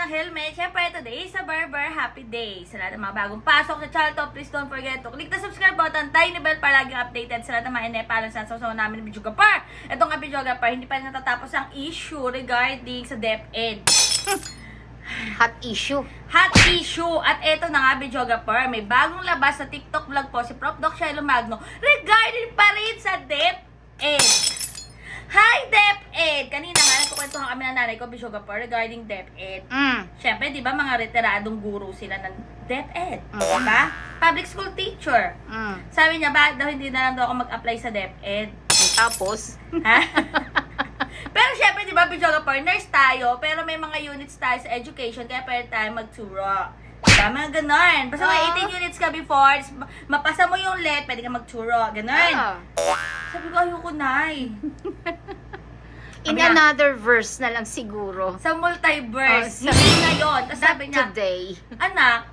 batang helmet. Siyempre, today is a Berber Happy Day. Sa lahat ng mga bagong pasok sa channel to, please don't forget to click the subscribe button, tiny bell para laging updated sa lahat ng mga inepalan sa sasaw namin ng videographer. Itong nga videographer, hindi pa rin natatapos ang issue regarding sa DepEd. Hot issue. Hot issue. At eto na nga, videographer, may bagong labas sa TikTok vlog po si Prof. Doc Shelo Magno regarding pa rin sa DepEd. Hi, DepEd! Kanina nga, nagkukwentuhan kami ng nanay ko, videographer, regarding DepEd. Siyempre, di ba, mga retiradong guru sila ng DepEd. Diba? Public school teacher. Sabi niya, bakit daw hindi na lang daw ako mag-apply sa DepEd? Tapos? Ha? Pero syempre, di ba, videographer, nurse tayo, pero may mga units tayo sa education, kaya pwede tayo mag-turo. Diba? Mga ganon. Basta may 18 units ka before, mapasa mo yung let, pwede ka mag-turo. Ganon. Sabi ko, ayoko na In another verse na lang siguro. sa multiverse. Hindi ngayon. Tapos sabi niya, Today. anak,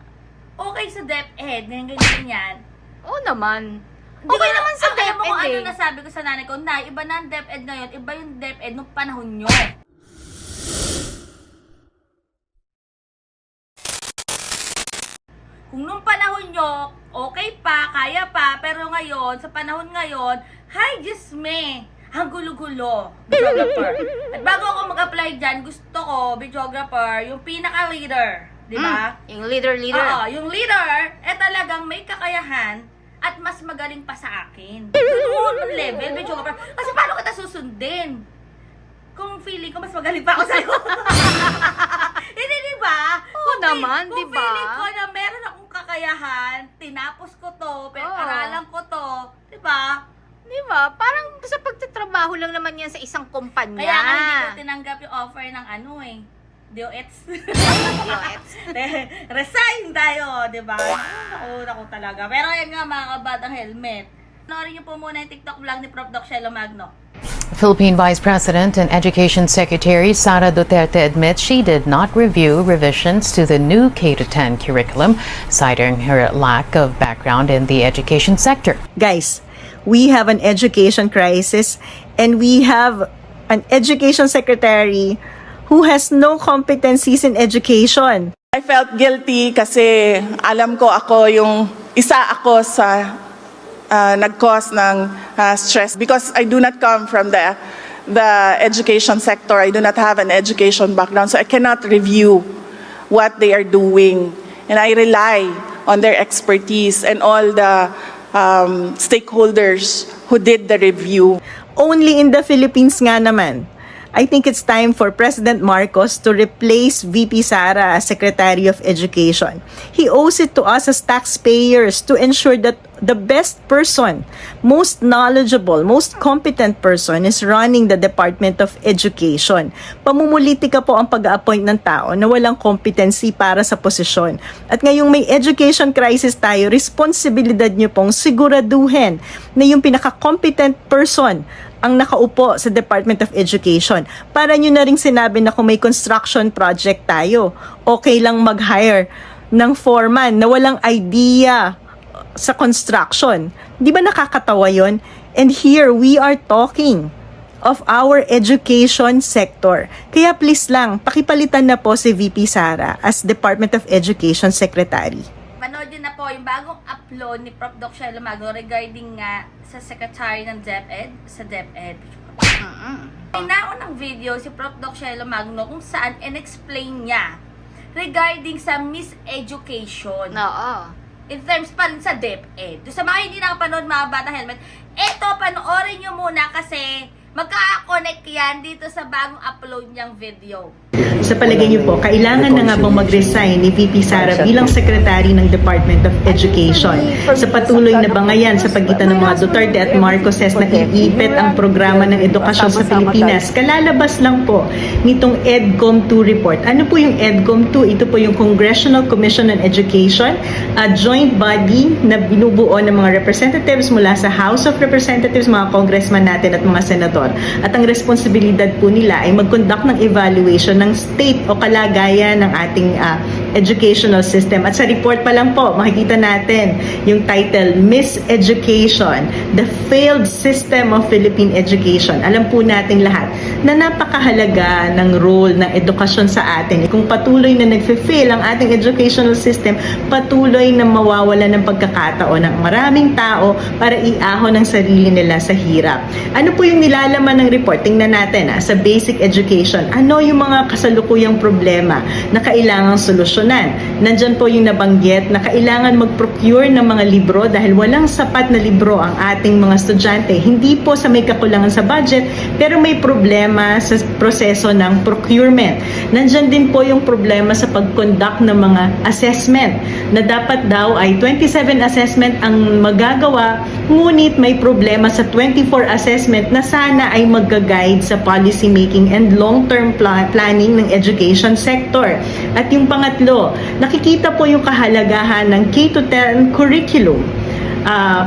okay sa DepEd, ganyan. Oo naman. Di Okay ba, naman sa alam mo kung DepEd ano nasabi ko sa nanay ko, na iba na ang DepEd ngayon, iba yung DepEd nung panahon nyo. Kung nung panahon nyo, okay pa, kaya pa, pero ngayon, sa panahon ngayon, hi, Diyos me, ang gulo-gulo, videographer. At bago ako mag-apply dyan, gusto ko, videographer, yung pinaka-leader, di ba? Yung leader. Oo, yung leader, talagang may kakayahan at mas magaling pa sa akin. Doon level, videographer. Kasi paano kita susundin? Kung feeling ko, mas magaling pa ako sa'yo. Hindi, di ba? Oo naman, di Kung ba? feeling ko na meron akong kakayahan, tinapos ko to, pinag-aralan ko to, di ba? Di ba? Parang sa pagtatrabaho lang naman yan sa isang kumpanya. Kaya nga hindi ko tinanggap yung offer ng ano DOETS. Resign tayo, di ba? Naku talaga. Pero yan nga mga kabatang helmet. Panoorin niyo po muna yung TikTok vlog ni Prof. Doc Shelo Magno. Philippine Vice President and Education Secretary Sara Duterte admits she did not review revisions to the new K-10 curriculum, citing her lack of background in the education sector. Guys, we have an education crisis and we have an education secretary who has no competencies in education. I felt guilty kasi alam ko isa ako sa nag-cause ng stress because I do not come from the education sector. I do not have an education background, so I cannot review what they are doing. And I rely on their expertise and all the stakeholders who did the review. Only in the Philippines nga naman, I think it's time for President Marcos to replace VP Sara as Secretary of Education. He owes it to us as taxpayers to ensure that the best person, most knowledgeable, most competent person is running the Department of Education. Pamumulitika po ang pag-appoint ng tao na walang competency para sa posisyon. At ngayong may education crisis tayo, responsibilidad nyo pong siguraduhin na yung pinaka-competent person ang nakaupo sa Department of Education. Para nyo na rin sinabi na kung may construction project tayo, okay lang mag-hire ng foreman na walang idea sa construction. Di ba nakakatawa yon? And here we are talking of our education sector. Kaya please lang, pakipalitan na po si VP Sara as Department of Education Secretary. Panood yun na po yung bagong upload ni Prof. Doc Shelo Magno regarding nga sa Secretary ng DepEd, sa DepEd. May naunang video si Prof. Doc Shelo Magno kung saan in-explain niya regarding sa miseducation. Oo. In terms pa rin sa DepEd. Doon sa mga hindi nakapanood mga bata helmet, eto, panoorin nyo muna kasi magka-connect yan dito sa bagong upload niyang video. Sa palagay niyo po, kailangan na nga bang mag-resign ni VP Sara bilang Secretary ng Department of Education? Sa patuloy na bangayan sa pagitan ng mga Duterte at Marcoses na iipit ang programa ng edukasyon sa Pilipinas, kalalabas lang po nitong EDCOM 2 report. Ano po yung EDCOM 2? Ito po yung Congressional Commission on Education, a joint body na binubuo ng mga representatives mula sa House of Representatives, mga congressman natin at mga senador. At ang responsibilidad po nila ay mag-conduct ng evaluation ng state o kalagayan ng ating educational system. At sa report pa lang po, makikita natin yung title, Miseducation, the Failed System of Philippine Education. Alam po nating lahat na napakahalaga ng role ng edukasyon sa atin. Kung patuloy na nagfe-fail ang ating educational system, patuloy na mawawala ng pagkakataon ng maraming tao para iahon ang sarili nila sa hirap. Ano po yung nilalaman ng report? Tingnan natin sa basic education. Ano yung mga kasalukuyang problema na kailangang solusyonan? Nandyan po yung nabanggit na kailangan mag-procure ng mga libro dahil walang sapat na libro ang ating mga estudyante. Hindi po sa may kakulangan sa budget, pero may problema sa proseso ng procurement. Nandyan din po yung problema sa pag-conduct ng mga assessment na dapat daw ay 27 assessment ang magagawa, ngunit may problema sa 24 assessment na sana ay mag-guide sa policy making and long-term planning ng education sector. At yung pangatlo, nakikita po yung kahalagahan ng K-10 curriculum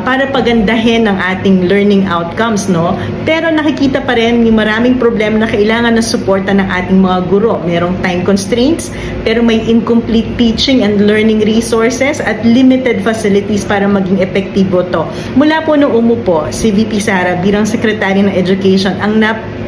para pagandahin ang ating learning outcomes, no? Pero nakikita pa rin yung maraming problema na kailangan ng suporta ng ating mga guro. Merong time constraints, pero may incomplete teaching and learning resources at limited facilities para maging epektibo to. Mula po nung umupo si VP Sara bilang Secretary ng Education,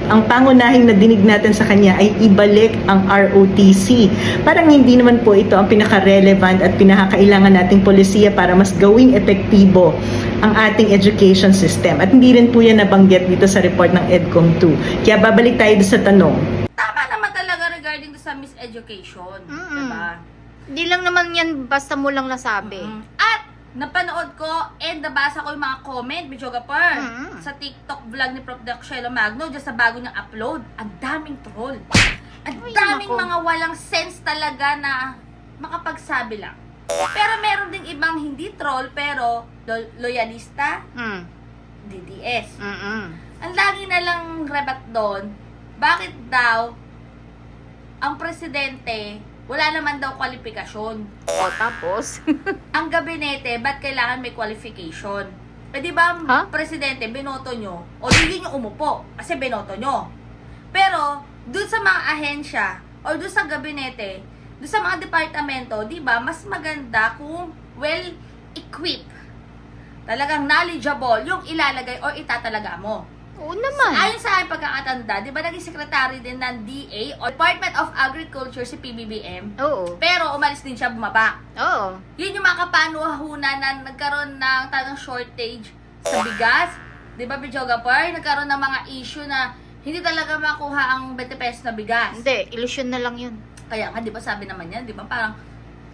ang pangunahing na dinig natin sa kanya ay ibalik ang ROTC. Parang hindi naman po ito ang pinaka-relevant at pinakakailangan nating polisiya para mas gawing epektibo ang ating education system. At hindi rin po yan nabanggit dito sa report ng EDCOM 2. Kaya babalik tayo sa tanong. Tama naman talaga regarding sa miseducation. Diba? Hindi lang naman yan basta mo lang nasabi. At napanood ko and nabasa ko yung mga comment, Bichogapur, sa TikTok vlog ni Prof. Doc Shelo Magno, dyan sa bago niyang upload. Ang daming troll. Ang daming mga walang sense talaga na makapagsabi lang. Pero meron ding ibang hindi troll, pero loyalista, DDS. Ang lagi na lang rebat doon, bakit daw ang presidente wala naman daw kwalifikasyon? O tapos? Ang gabinete, ba't kailangan may qualification? Eh di ba, presidente, binoto nyo, o hindi nyo umupo, kasi binoto nyo. Pero, dun sa mga ahensya, o dun sa gabinete, dun sa mga departamento, di ba, mas maganda kung well-equipped, talagang knowledgeable, yung ilalagay o itatalaga mo. Oo naman. Ayon sa aking pagkakatanda, di ba naging secretary din ng DA o Department of Agriculture si PBBM? Oo. Pero umalis din siya, bumaba. Oo. Yun yung mga kapanuhunan na nagkaroon ng talagang shortage sa bigas. Di ba, Bichogapur? Nagkaroon ng mga issue na hindi talaga makuha ang 20 pesos na bigas. Hindi, ilusyon na lang yun. Kaya nga, di ba sabi naman yan, di ba parang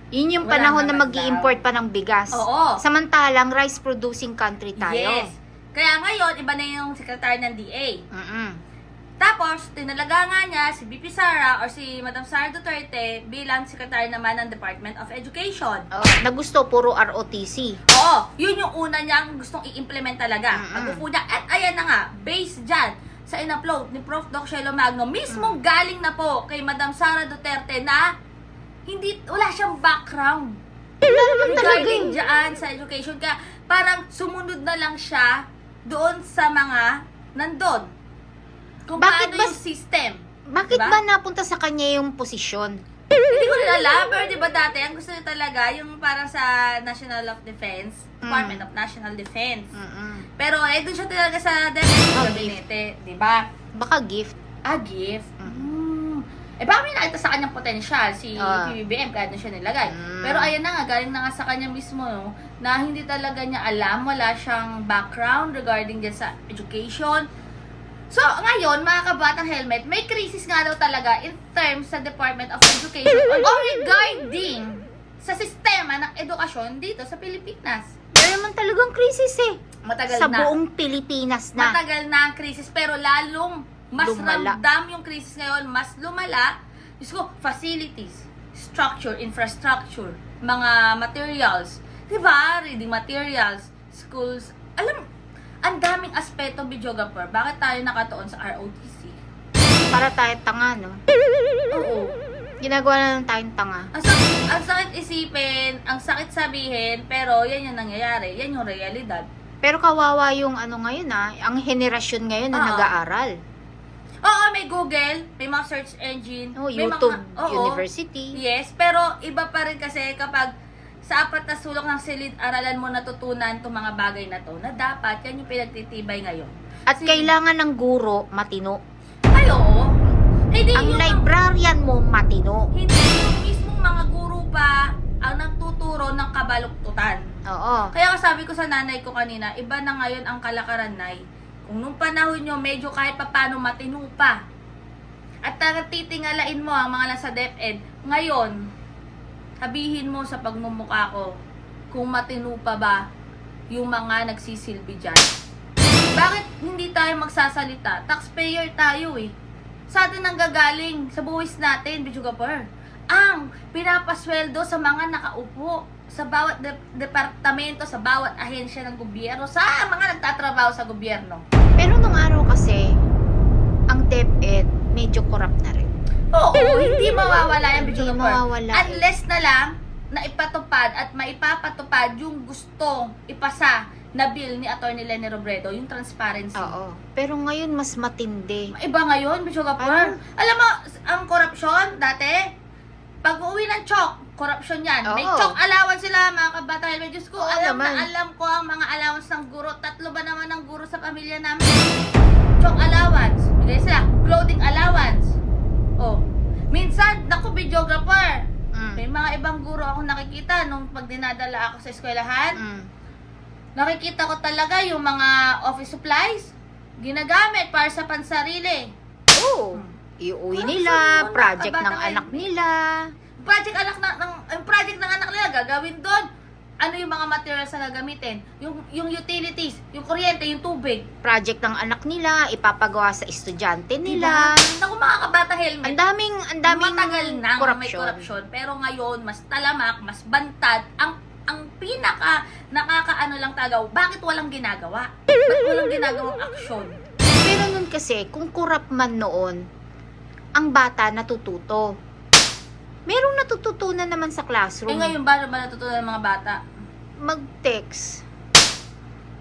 Yun yung wala panahon na naman mag-i-import pa ng bigas. Oo. Samantalang rice producing country tayo. yes. Kaya ngayon, iba na yung secretary ng DA. Tapos, tinalaga nga niya si VP Sara or si Madam Sara Duterte bilang secretary naman ng Department of Education. Oh, na gusto puro ROTC. Oo, yun yung una niyang gustong i-implement talaga. Mag-upo niya. At ayan na nga, based dyan sa in-upload ni Prof. Doc Shelo Magno, mismong galing na po kay Madam Sara Duterte na wala siyang background regarding dyan sa education. Kaya parang sumunod na lang siya doon sa mga nandun. Kung Bakit paano ba- yung system. Bakit Diba? ba napunta sa kanya yung posisyon? Hindi ko rin alam, pero diba dati, ang gusto niya talaga, yung parang sa National of Defense, Department of National Defense. Pero doon siya talaga sa gabinete, diba? Baka gift. Gift. Baka may nakita sa kanyang potensyal si PBBM, kaya doon siya nilagay. Pero ayan na nga, galing na nga sa kanya mismo, no, na hindi talaga niya alam, wala siyang background regarding dyan sa education. So, ngayon, mga kabatang helmet, may crisis nga daw talaga in terms sa Department of Education or regarding sa sistema ng edukasyon dito sa Pilipinas. Meron naman talagang krisis eh. Matagal Sa na. buong Pilipinas na. Matagal na ang krisis, pero lalong mas Lumala. ramdam yung krisis ngayon, mas lumala. Diyos ko, facilities, structure, infrastructure, mga materials, diba? Reading materials, schools. Alam, ang daming aspeto, Bichogapur. Bakit tayo nakatuon sa ROTC? Para tayo tanga, no? Oo. Ginagawa na lang tayong tanga. Ang sakit isipin, ang sakit sabihin, pero yan yung nangyayari. Yan yung realidad. Pero kawawa yung ano ngayon ang henerasyon ngayon na Oo. nag-aaral. Oo, may Google, may mga search engine. Oh, may YouTube oo. University. Yes, pero iba pa rin kasi kapag sa apat na sulok ng silid-aralan mo natutunan itong mga bagay na to, na dapat yan yung pinagtitibay ngayon. At Kasi- kailangan ng guro matino. Ay, oo. Hindi Ang yung librarian mo matino. hindi yung mismong mga guro pa ang nagtuturo ng kabaluktutan. Oo. Kaya sabi ko sa nanay ko kanina, iba na ngayon ang kalakaran, Nay. Kung nung panahon nyo, medyo kahit papano matino pa. At titingalain mo ang mga nasa DepEd, ngayon, sabihin mo sa pagmumukha ko, kung matino pa ba yung mga nagsisilbi dyan. Bakit hindi tayo magsasalita? Taxpayer tayo eh. Sa atin ang gagaling, sa buwis natin, Bichugapur, ang pinapasweldo sa mga nakaupo sa bawat departamento, sa bawat ahensya ng gobyerno, sa mga nagtatrabaho sa gobyerno. Pero nung araw kasi, ang DepEd medyo corrupt na rin. Oo, hindi mawawala yung Hindi Bichugapur. mawawala eh. Unless na lang na ipatupad at maipapatupad yung gustong ipasa na bill ni Atty. Leni Robredo, yung transparency. Oo. Pero ngayon mas matindi. Iba ngayon, Bichugapur. Parang- Alam mo, ang korupsyon, dati, pag uuwi ng chok, korupsyon yan. May Oo. chok allowance sila, mga kabata helmet. Diyos ko, Oo alam naman. na alam ko ang mga allowance ng guro. 3 ba naman ang guro sa pamilya namin? Chok allowance. Bigay sila. Clothing allowance. Oh. Minsan, naku, videographer. May mga ibang guro ako nakikita nung pag dinadala ako sa eskwelahan. Nakikita ko talaga yung mga office supplies ginagamit para sa pansarili. Oo. Iuwi Corruption nila, muna, project ng kabataan. anak nila. Project ng anak nila gagawin doon. Ano yung mga materials na gagamitin? Yung utilities, yung kuryente, yung tubig. Project ng anak nila, ipapagawa sa estudyante Diba? nila. Naku, mga kabata helmet. Ang daming Matagal na may corruption. corruption. Pero ngayon, mas talamak, mas bantad. Ang pinaka nakakaano lang tagaw, bakit walang ginagawa? Bakit walang ginagawang aksyon? Pero nun kasi, kung corrupt man noon, ang bata natututo. Merong natututunan naman sa classroom. Ngayon ba natutunan ng mga bata? Mag-text.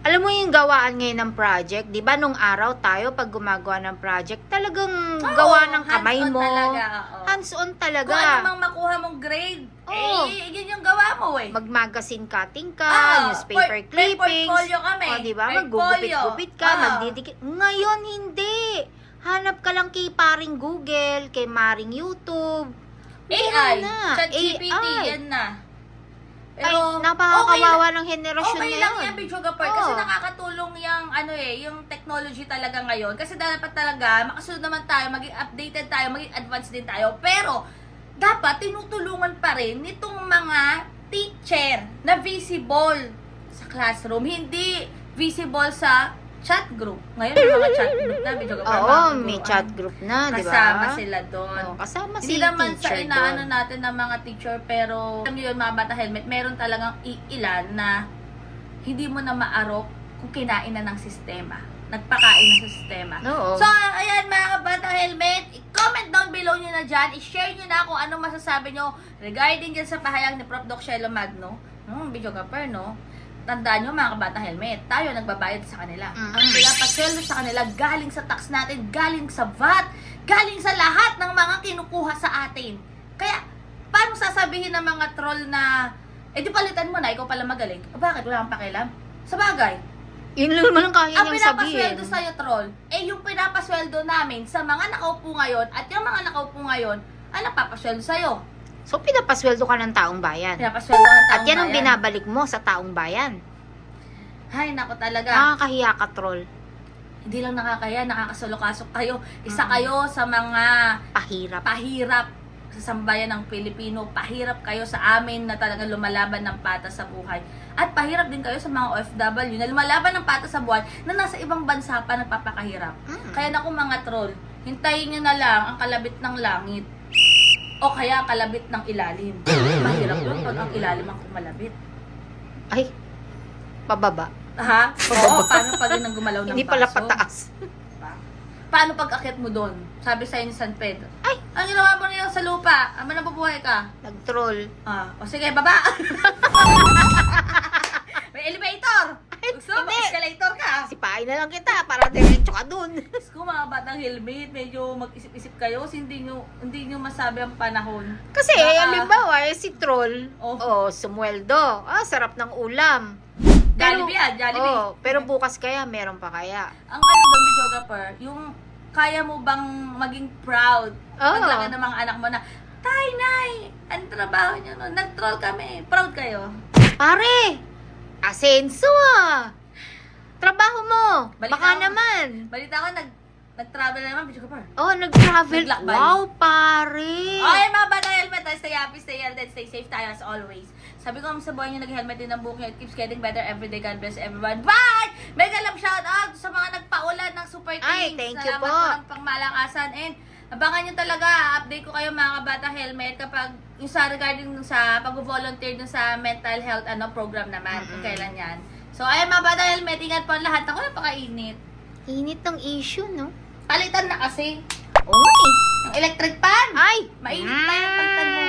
Alam mo yung gawaan ngayon ng project, di ba nung araw tayo pag gumagawa ng project, talagang gawa ng kamay hands-on mo. Talaga, oo. Hands-on talaga. Kung ano mang makuha mong grade, Oo. yun yung gawa mo eh. Mag-magazine cutting ka, Ah, newspaper may clippings. portfolio kami. O, di ba? Portfolio. Maggugupit-gupit ka, Ah. magdidikit. Ngayon, hindi. Hanap ka lang kay paring Google, kay maring YouTube. AI, na. ChatGPT, AI. yan na. Ay, napakakawawa ng henerasyon okay lang ngayon. yan, Bichugapur, kasi Oo. nakakatulong yung, yung technology talaga ngayon. Kasi dapat talaga, makasunod naman tayo, maging updated tayo, maging advanced din tayo. Pero, dapat tinutulungan pa rin nitong mga teacher na visible sa classroom, hindi visible sa chat group. Ngayon, may mga chat group na, Bichugapur. Oo, may chat group na, di ba? Kasama sila doon. Oo, kasama Hindi si naman sa teacher inaano doon. natin ng mga teacher, pero alam niyo yun, mga bata helmet, meron talagang ilan na hindi mo na maarok kung kinain na ng sistema. Nagpakain na sa sistema. Oo. So, ayan mga bata helmet, i-comment down below nyo na dyan, i-share nyo na kung ano masasabi nyo regarding dyan sa pahayag ni Prof. Doc Shelo Magno. Bichugapur, no? Tandaan nyo mga kabata helmet, tayo nagbabayad sa kanila. Ang pinapasweldo sa kanila galing sa tax natin, galing sa VAT, galing sa lahat ng mga kinukuha sa atin. Kaya, paano sasabihin ng mga troll na, di palitan mo na, ikaw pala magaling. Bakit? Wala kang pakialam? Sa bagay, Yun lang naman ang kaya ang niyang sabihin. pinapasweldo sa'yo, troll, yung pinapasweldo namin sa mga nakaupo ngayon at yung mga nakaupo ngayon, ang napapasweldo sa'yo. So, pinapasweldo ka ng taong bayan. Pinapasweldo ng taong At yan ang bayan. binabalik mo sa taong bayan. Ay, nako talaga. Nakakahiya ka, troll. Hindi lang nakakaya, nakakasulokasok kayo. Isa kayo sa mga Pahirap. pahirap sa sambayan ng Pilipino. Pahirap kayo sa amin na talagang lumalaban ng patas sa buhay. At pahirap din kayo sa mga OFW na lumalaban ng patas sa buhay na nasa ibang bansa pa nagpapakahirap. Kaya naku mga troll, hintayin nyo na lang ang kalabit ng langit. O kaya kalabit ng ilalim. Mahirap yun pag ang ilalim ang kumalabit. Ay, pababa. Ha? Oo, paano pag yun ang gumalaw ng Hindi pala baso? pataas. Paano pag akit mo doon? Sabi sa'yo ni San Pedro. Ay, ang ginawa mo na yun sa lupa. Ama nabubuhay ka. Nag-troll. O sige, baba. May elevator. Gusto mo, hindi. escalator ka. Si Babae na lang kita para diretso ka dun. Kung mga batang helmet, medyo mag-isip-isip kayo kasi hindi nyo masabi ang panahon. Kasi, halimbawa, si Troll, Oh. sumweldo. Sarap ng ulam. Jollibee yan, Jollibee. pero bukas kaya, meron pa kaya. Ang ano doon, videographer, yung kaya mo bang maging proud paglaki ng mga anak mo na, Tay, Nay, ang trabaho nyo no? Nag-troll kami. Proud kayo. Pare, asenso Trabaho mo. Balita Baka ko- naman. Balita ko, nag-travel naman, videographer. Nag-travel. Naglakbay. Wow, pare. Okay, mga bata helmet, stay happy, stay healthy, stay safe tayo as always. Sabi ko sa buhay nyo, nag-helmet din ang buhok nyo. It keeps getting better every day. God bless everyone. Bye! Mega love shoutout sa mga nagpaulan ng Super Ay, Things. thank you Salamat po. po ng pangmalakasan. And abangan nyo talaga, update ko kayo mga kabata helmet kapag yung sa regarding sa pag-volunteer dun sa mental health program naman, kung kailan yan. So, ayun mga bata helmet, ingat po ang lahat. Ako napakainit. Init ng issue, no? Palitan na kasi. Oo nga eh. Ang electric pan. Ay! Mainit na yan, palitan mo